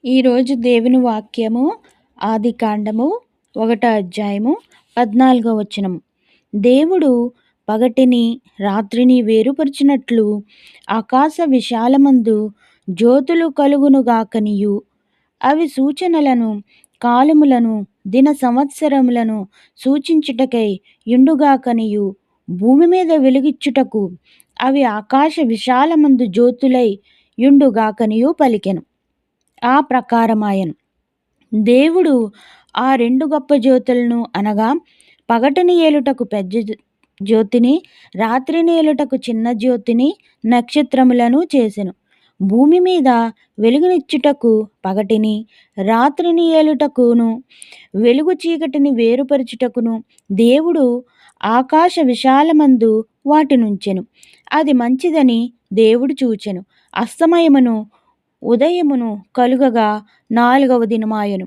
ఈరోజు దేవుని వాక్యము ఆదికాండము 1వ అధ్యాయము 14వ వచనం. దేవుడు పగటిని రాత్రిని వేరుపరిచినట్లు ఆకాశ విశాలమందు జ్యోతులు కలుగునుగాకనియు అవి సూచనలను కాలములను దిన సంవత్సరములను సూచించుటకై యుండుగాకనియు భూమి మీద వెలుగిచ్చుటకు అవి ఆకాశ విశాలమందు జ్యోతులై యుండుగాకనియు పలికెను. ఆ ప్రకారమాయెను. దేవుడు ఆ రెండు గొప్ప జ్యోతులను అనగా పగటిని ఏలుటకు పెద్ద జ్యోతిని, రాత్రిని ఏలుటకు చిన్న జ్యోతిని, నక్షత్రములను చేసెను. భూమి మీద వెలుగునిచ్చుటకు పగటిని, రాత్రిని ఏలుటకును, వెలుగు చీకటిని వేరుపరచుటకును దేవుడు ఆకాశ విశాలమందు వాటినుంచెను. అది మంచిదని దేవుడు చూచెను. అస్తమయమును ఉదయమును కలుగగా 4వ దినమాయెను.